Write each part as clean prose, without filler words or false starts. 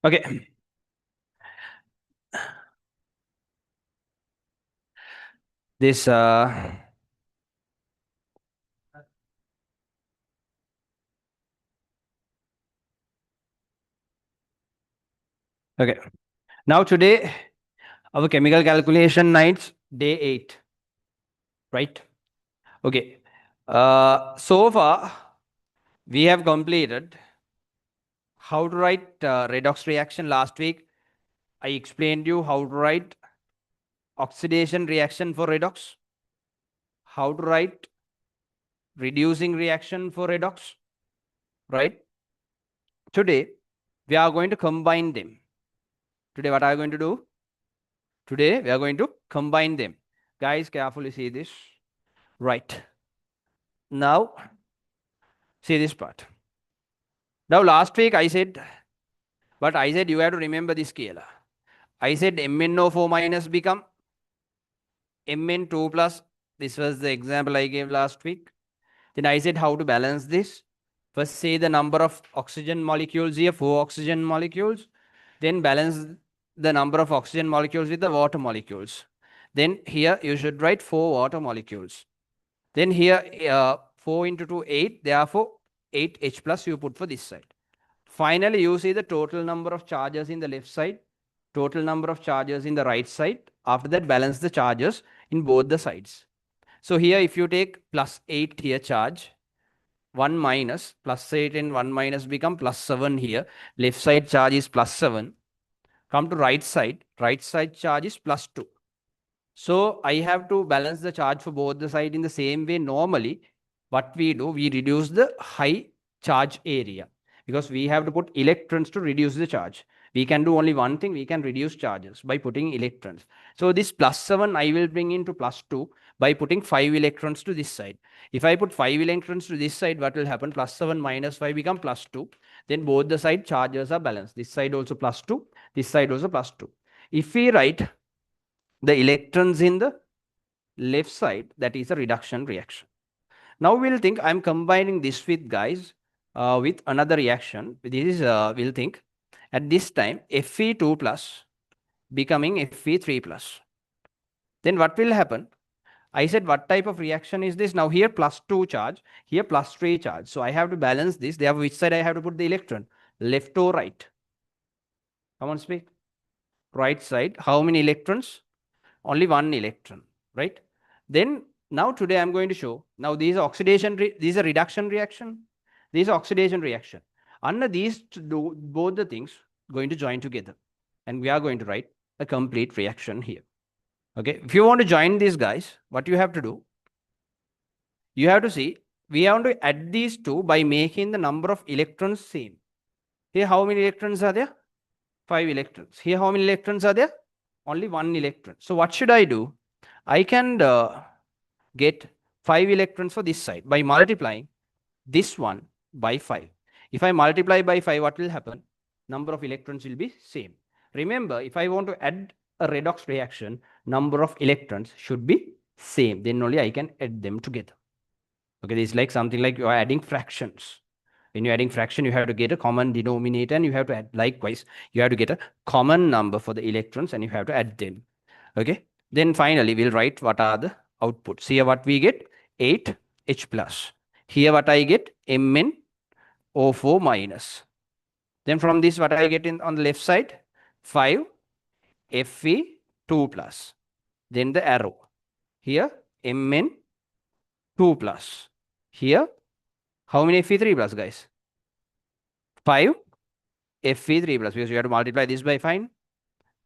Okay. This okay. Now today our chemical calculation nights day 8, right? Okay. So far we have completed how to write redox reaction. Last week I explained you how to write oxidation reaction for redox, how to write reducing reaction for redox, right? Today we are going to combine them. Today what are we going to do? Today we are going to combine them. Guys, carefully see this. Right. Now see this part. Now last week I said you have to remember this scalar. I said MnO4 minus become Mn2 plus. This was the example I gave last week. Then I said how to balance this. First say the number of oxygen molecules here, 4 oxygen molecules. Then balance the number of oxygen molecules with the water molecules. Then here you should write 4 water molecules. Then here 4 into 2, 8. Therefore 8H plus you put for this side. Finally, you see the total number of charges in the left side, total number of charges in the right side. After that, balance the charges in both the sides. So here, if you take plus 8 here charge, 1 minus, plus 8 and 1 minus become plus 7 here. Left side charge is plus 7. Come to right side charge is plus 2. So I have to balance the charge for both the side in the same way. Normally, what we do, we reduce the high charge area because we have to put electrons to reduce the charge. We can do only one thing, we can reduce charges by putting electrons. So this plus 7 I will bring into plus 2 by putting 5 electrons to this side. If I put 5 electrons to this side, what will happen? Plus 7 minus 5 become plus 2. Then both the side charges are balanced. This side also plus 2, this side also plus 2. If we write the electrons in the left side, that is a reduction reaction. Now we'll think I'm combining this with guys with another reaction. This is we'll think at this time Fe2 plus becoming Fe3 plus. Then what will happen? I said what type of reaction is this? Now here plus 2 charge, here plus 3 charge. So I have to balance this. Therefore, which side I have to put the electron? Left or right? Come on, speak. Right side. How many electrons? Only 1 electron, right? Then now today I'm going to show. Now these are oxidation, these are reduction reaction. These are oxidation reaction. Under these both the things going to join together, and we are going to write a complete reaction here. Okay, if you want to join these guys, what you have to do? You have to see we have to add these two by making the number of electrons same. Here, how many electrons are there? 5 electrons. Here, how many electrons are there? Only 1 electron. So what should I do? I can get 5 electrons for this side by multiplying this one by 5. If I multiply by 5, what will happen? Number of electrons will be same. Remember, if I want to add a redox reaction, number of electrons should be same. Then only I can add them together. Okay, this is like something like you are adding fractions. When you're adding fraction, you have to get a common denominator and you have to add, likewise, you have to get a common number for the electrons and you have to add them. Okay, then finally we'll write what are the outputs. Here what we get 8H plus. Here what I get MnO4 minus. Then from this what I get in on the left side 5 Fe2 plus. Then the arrow. Here Mn2 plus. Here how many Fe3 plus, guys? 5 Fe3 plus, because you have to multiply this by 5.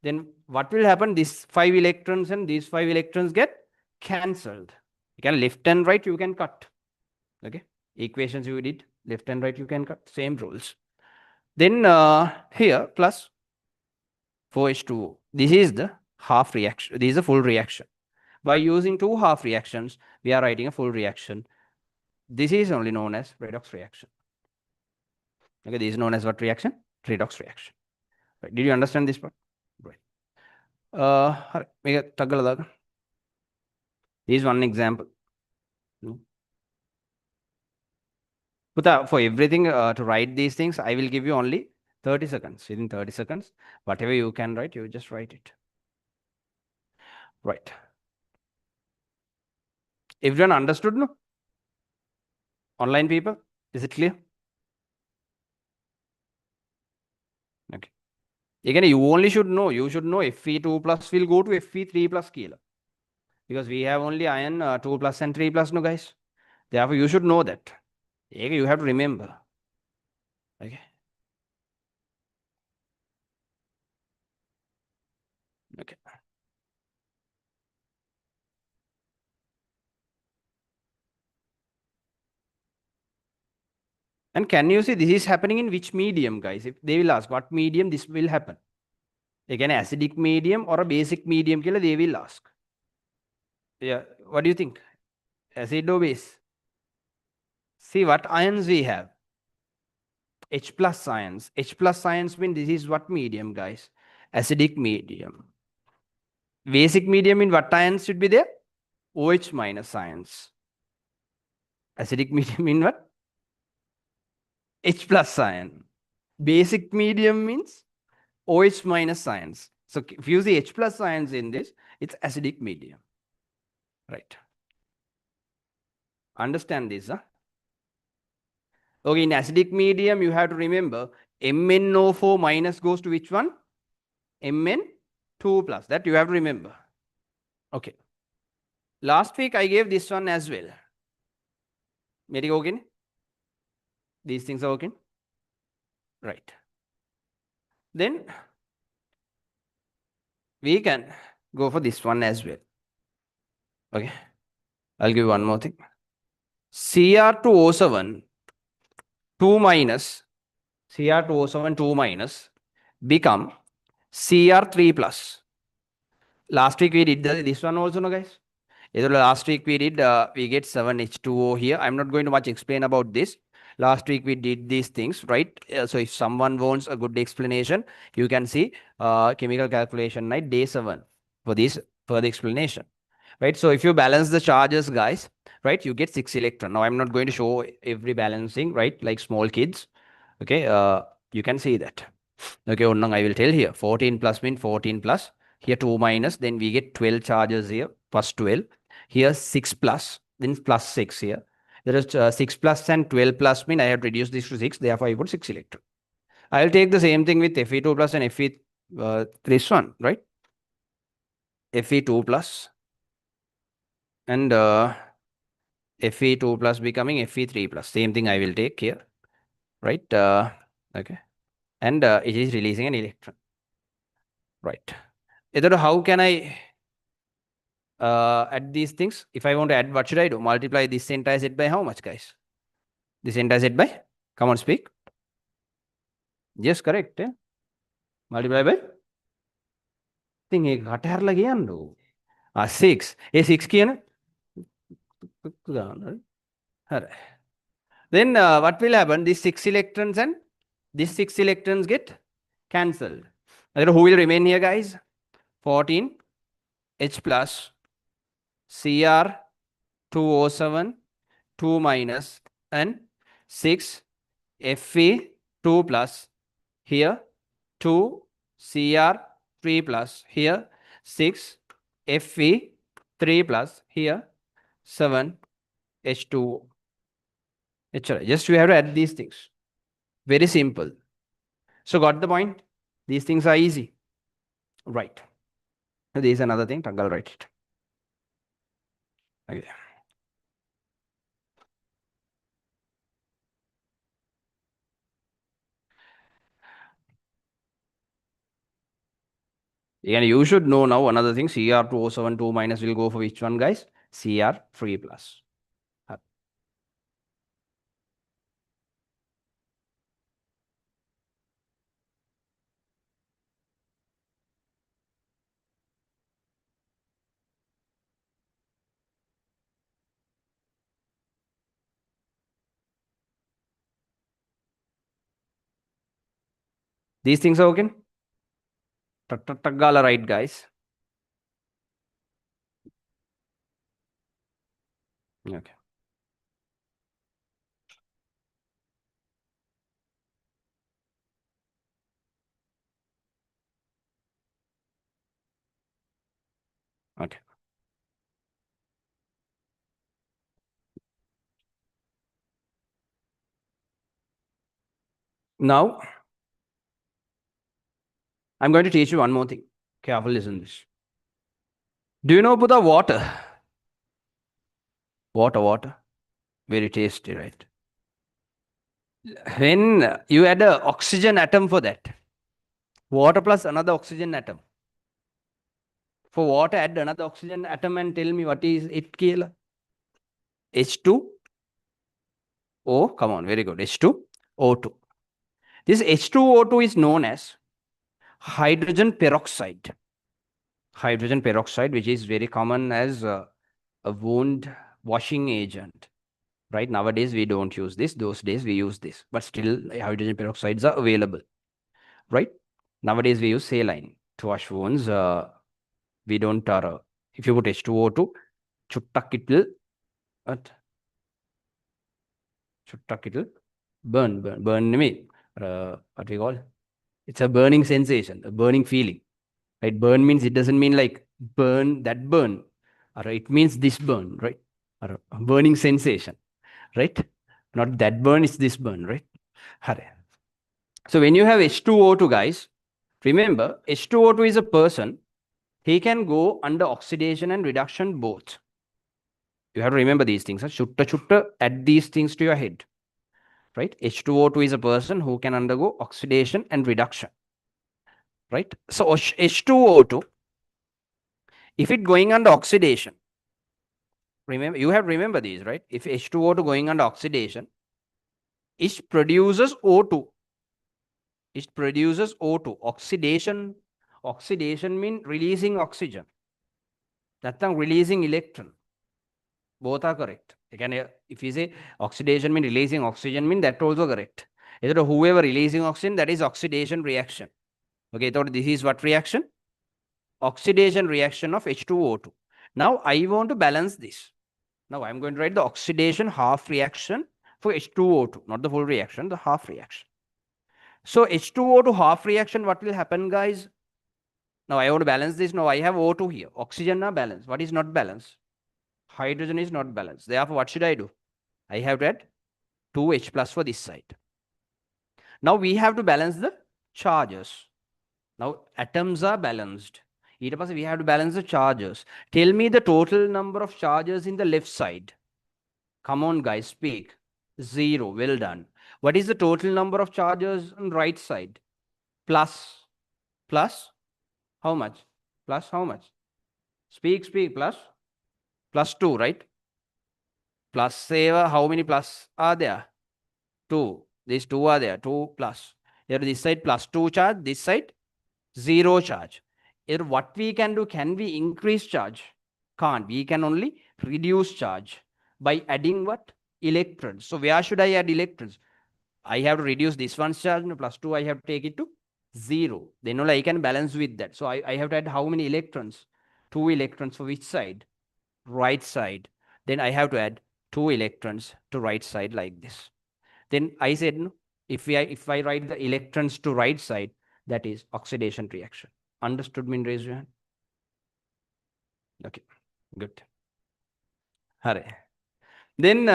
Then what will happen? These 5 electrons and these 5 electrons get cancelled. You can left and right, you can cut. Okay, equations you did, left and right you can cut, same rules. Then here plus 4H2O. This is the half reaction. This is a full reaction. By using two half reactions, we are writing a full reaction. This is only known as redox reaction. Okay, this is known as what reaction? Redox reaction. Right. Did you understand this part? Right. This is one example. But for everything to write these things, I will give you only 30 seconds. Within 30 seconds, whatever you can write, you just write it. Right. Everyone understood, no? Online people, is it clear? Okay. Again, you only should know, you should know Fe2 plus will go to Fe3 plus kilo. Because we have only iron 2 plus and 3 plus, no guys. Therefore, you should know that. Okay, you have to remember. Okay. Okay. And can you see this is happening in which medium, guys? If they will ask what medium this will happen. Again, acidic medium or a basic medium, they will ask. Yeah. What do you think? Acid or base? See what ions we have. H plus ions. H plus ions mean this is what medium, guys? Acidic medium. Basic medium in what ions should be there? OH minus ions. Acidic medium in what? H plus ion. Basic medium means OH minus ions. So if you see H plus ions in this, it's acidic medium. Right. Understand this, huh? Okay, in acidic medium, you have to remember MnO4 minus goes to which one? Mn2 plus. That you have to remember. Okay. Last week, I gave this one as well. Maybe okay? These things are okay? Right. Then we can go for this one as well. Okay. I'll give you one more thing. Cr2O7 2 minus Cr2O7 2 minus become Cr3 plus. Last week we did this one also, no guys? Last week we did, we get 7H2O here. I'm not going to much explain about this. Last week we did these things, right? So if someone wants a good explanation, you can see chemical calculation night day 7 for this further explanation, right? So if you balance the charges, guys, right, you get 6 electron. Now I'm not going to show every balancing, right, like small kids. Okay, you can see that. Okay, I will tell here 14 plus mean 14 plus. Here 2 minus, then we get 12 charges here, plus 12. Here 6 plus, then plus 6 here. There is 6 plus and 12 plus mean I have reduced this to 6, therefore I put 6 electron. I will take the same thing with Fe2 plus and Fe this one, right? Fe2 plus and Fe2 plus becoming Fe3 plus. Same thing I will take here, right? Okay. And it is releasing an electron, right? How can I add these things? If I want to add, what should I do? Multiply this entire set by how much, guys? This entire set by? Come on, speak. Yes, correct. Multiply by? Think 8 lagi ando. 6. 6 kiya na? Then what will happen? These 6 electrons and these 6 electrons get cancelled. Who will remain here, guys? 14 H plus Cr2O7 2 minus and 6 Fe2 plus here 2 Cr3 plus here 6 Fe3 plus here 7 H2O. Just you have to add these things. Very simple. So got the point? These things are easy. Right. There is another thing. I'll write it. Okay. And you should know now another thing. Cr2O7 2 minus will go for which one, guys? Cr3 plus. These things are okay? Tagala, right, guys? Okay. Okay. Now, I'm going to teach you one more thing. Careful, listen to this. Do you know about the water? Water. Very tasty, right? When you add an oxygen atom for that, water plus another oxygen atom. For water, add another oxygen atom and tell me what is it, Kayla? H2O. Come on, very good. H2O2. This H2O2 is known as hydrogen peroxide. Hydrogen peroxide, which is very common as a wound washing agent. Right? Nowadays, we don't use this. Those days, we use this. But still, hydrogen peroxides are available. Right? Nowadays, we use saline to wash wounds. We don't, if you put H2O2, chuttak it will, burn me. What we call? It's a burning sensation, a burning feeling. Right? Burn means it doesn't mean like burn, that burn. Or it means this burn, right? Or a burning sensation, right? Not that burn, it's this burn, right? So when you have H2O2, guys, remember H2O2 is a person. He can go under oxidation and reduction both. You have to remember these things. Chutta, add these things to your head. Right? H2O2 is a person who can undergo oxidation and reduction. Right? So H2O2, if it going under oxidation, remember, you have to remember these, right? If H2O2 going under oxidation, it produces O2. It produces O2. Oxidation means releasing oxygen. That's not releasing electron. Both are correct. Again, if you say oxidation means releasing oxygen, means that also correct. Whoever releasing oxygen, that is oxidation reaction. Okay, so this is what reaction? Oxidation reaction of H2O2. Now I want to balance this. Now I'm going to write the oxidation half reaction for H2O2, not the full reaction, the half reaction. So H2O2 half reaction, what will happen, guys? Now I want to balance this. Now I have O2 here. Oxygen now balanced. What is not balanced? Hydrogen is not balanced. Therefore, what should I do? I have to add 2H plus for this side. Now we have to balance the charges. Now atoms are balanced. We have to balance the charges. Tell me the total number of charges in the left side. Come on, guys, speak. 0. Well done. What is the total number of charges on right side? Plus. How much? Plus how much? Speak. Plus 2, right? Plus, say, how many plus are there? 2. These 2 are there. 2 plus. Here, this side plus 2 charge. This side 0 charge. Here, what we can do, can we increase charge? Can't. We can only reduce charge by adding what? Electrons. So where should I add electrons? I have to reduce this one's charge. Plus 2, I have to take it to 0. Then only I can balance with that. So I have to add how many electrons? 2 electrons for which side? Right side. Then I have to add 2 electrons to right side like this. Then I said, no, if I write the electrons to right side, that is oxidation reaction. Understood? Mean raise your hand. Okay, good. Hare. Then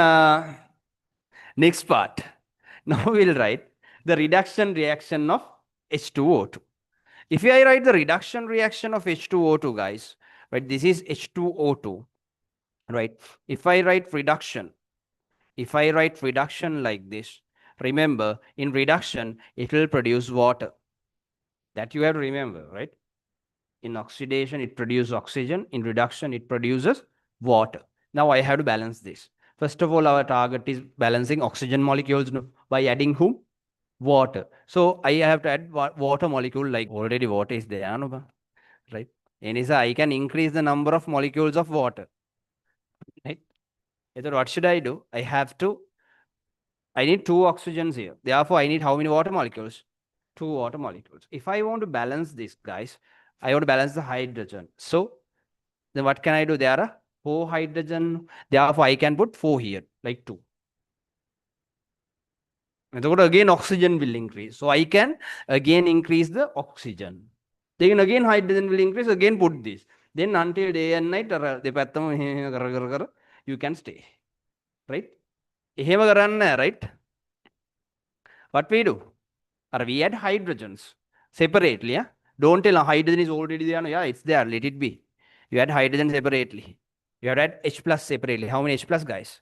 next part. Now we'll write the reduction reaction of H2O2. If I write the reduction reaction of H2O2, guys, right, this is H2O2, right? If I write reduction like this, remember, in reduction, it will produce water. That you have to remember, right? In oxidation, it produces oxygen. In reduction, it produces water. Now I have to balance this. First of all, our target is balancing oxygen molecules by adding whom? Water. So I have to add water molecule, like already water is there, right? And I can increase the number of molecules of water, right? So what should I do? I need 2 oxygens here. Therefore, I need how many water molecules? 2 water molecules. If I want to balance this, guys, I want to balance the hydrogen. So then what can I do? There are 4 hydrogen. Therefore, I can put 4 here, like 2. And again, oxygen will increase. So I can again increase the oxygen. Then again, hydrogen will increase. Again, put this. Then until day and night, you can stay. Right? Right? What we do? We add hydrogens separately. Yeah? Don't tell hydrogen is already there. Yeah, it's there. Let it be. You add hydrogen separately. You have to add H plus separately. How many H plus, guys?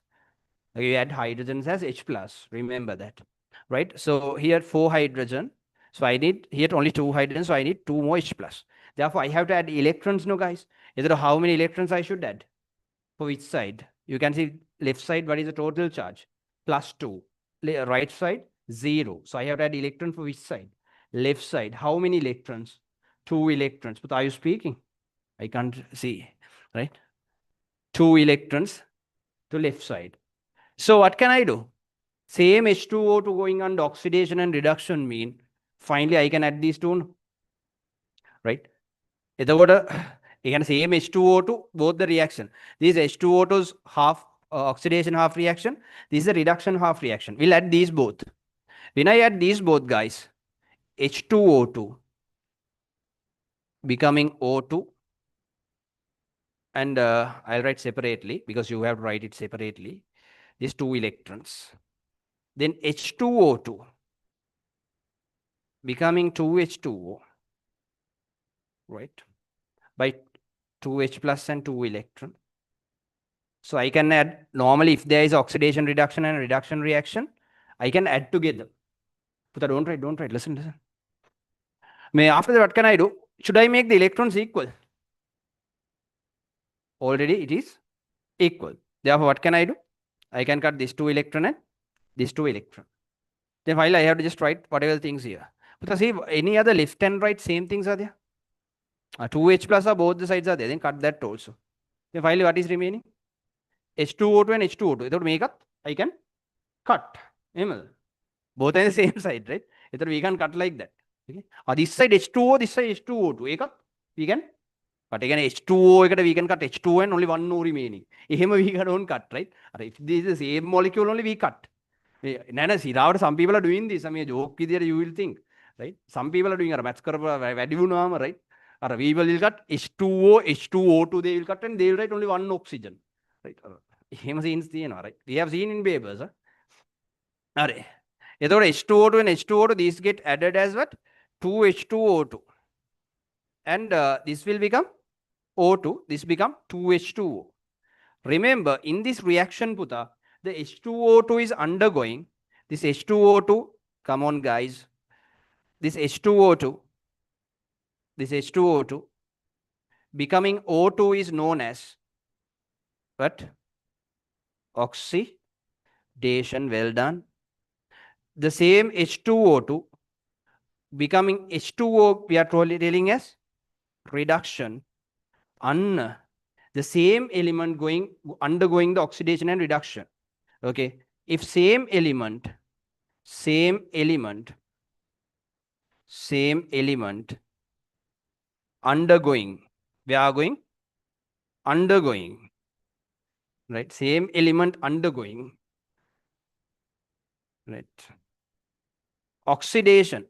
You add hydrogens as H plus. Remember that. Right? So here 4 hydrogen. So I need here only 2 hydrogens. So I need 2 more H plus. Therefore, I have to add electrons, no, guys? Is there how many electrons I should add? For which side? You can see left side, what is the total charge? Plus 2. Right side, 0. So I have to add electron for which side? Left side. How many electrons? 2 electrons. But are you speaking? I can't see. Right? 2 electrons to left side. So what can I do? Same H2O2 going on oxidation and reduction mean finally I can add these two. Right? එතකොට ඒ same H2O2 both the reaction. This H2O2's half oxidation half reaction. This is a reduction half reaction. We'll add these both. When I add these both, guys, H2O2 becoming O2, and I'll write separately because you have to write it separately. These 2 electrons. Then H2O2 becoming 2H2O, right? By 2H plus and 2 electron. So I can add, normally if there is oxidation reduction and reduction reaction, I can add together. But don't write, listen. After that, what can I do? Should I make the electrons equal? Already it is equal. Therefore, what can I do? I can cut this 2 electron and this 2 electron. Then finally, I have to just write whatever things here. But see, any other left and right, same things are there. 2H plus are both the sides are there. Then cut that also. Then finally, what is remaining? H2O2 and H2O2. Without make up, I can cut. Both are the same side, right? We can cut like that. Okay? This side H2O, this side H2O2. We can cut. Again, H2O, we can cut H2O and only one more remaining. We don't cut, right? If this is the same molecule, only we cut. Some people are doing this. I mean, joke there you will think, right? Some people are doing a maths right? We will cut H2O, H2O2, they will cut and they will write only one oxygen. Right? Right? We have seen in papers. H2O2 and H2O2, these get added as what? 2H2O2. And this will become O2. This become 2H2O. Remember, in this reaction, Puta, the H2O2 is undergoing. This H2O2, come on, guys. This H2O2 becoming O2 is known as what? Oxidation. Well done. The same H2O2 becoming H2O, we are telling as reduction. The same element undergoing the oxidation and reduction. Okay. If same element undergoing, we are going undergoing, right? Same element undergoing, right? Oxidation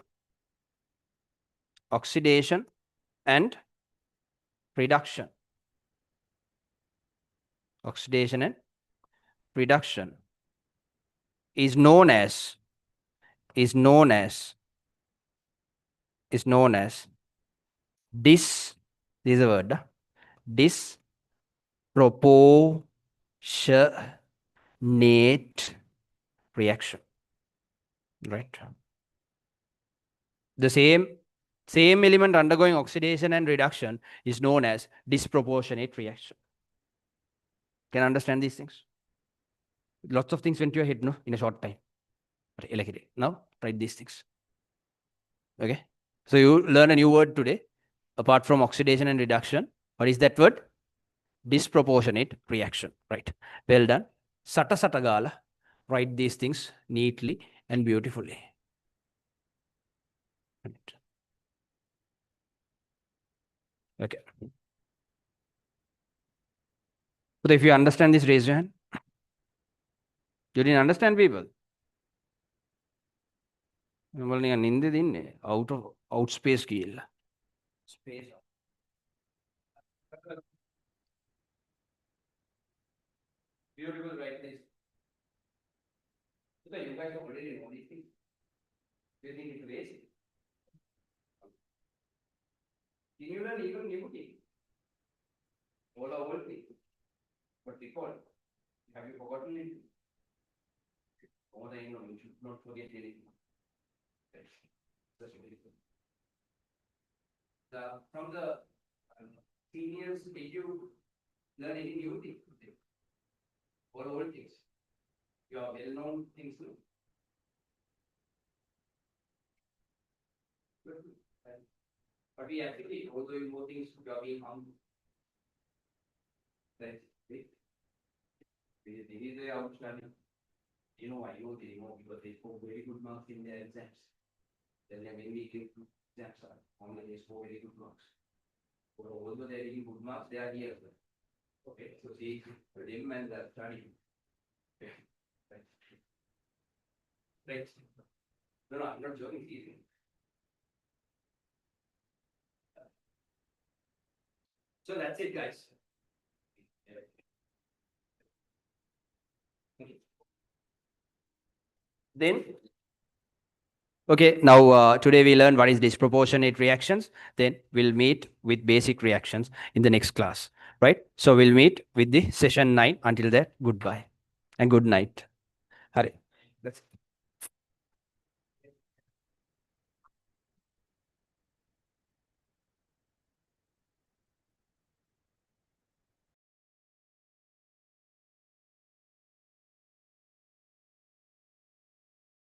and reduction. Oxidation and reduction is known as this is a word, disproportionate reaction, right? The same element undergoing oxidation and reduction is known as disproportionate reaction. Can you understand these things? Lots of things went to your head, no, in a short time. Now write these things. Okay. So you learn a new word today, apart from oxidation and reduction. What is that word? Disproportionate reaction. Right. Well done. Sata gala. Write these things neatly and beautifully. Right. Okay. But if you understand this, raise your hand. You didn't understand, people? Out of outspace key. Space. So you guys already know these things. Do you think it's waste? Can you learn even new things? All our old things. But recall, have you forgotten anything? More than you know, you should not forget anything. That's very good. From the seniors, did you learn any new things? Or old things? Your well-known things too. But we actually, although you know things, you are being harmed. Right? This is the outstanding. You know, I know they know because they score very good marks in their exams. Then they mainly give exams only they score very good marks. But although they are getting good marks, they are here. Okay, so see, them and the study. Okay. Right. No, I'm not joking. Easy. So that's it, guys. Then, okay, now today we learn what is disproportionate reactions. Then we'll meet with basic reactions in the next class, right? So we'll meet with the session 9. Until then, goodbye and good night. Hare.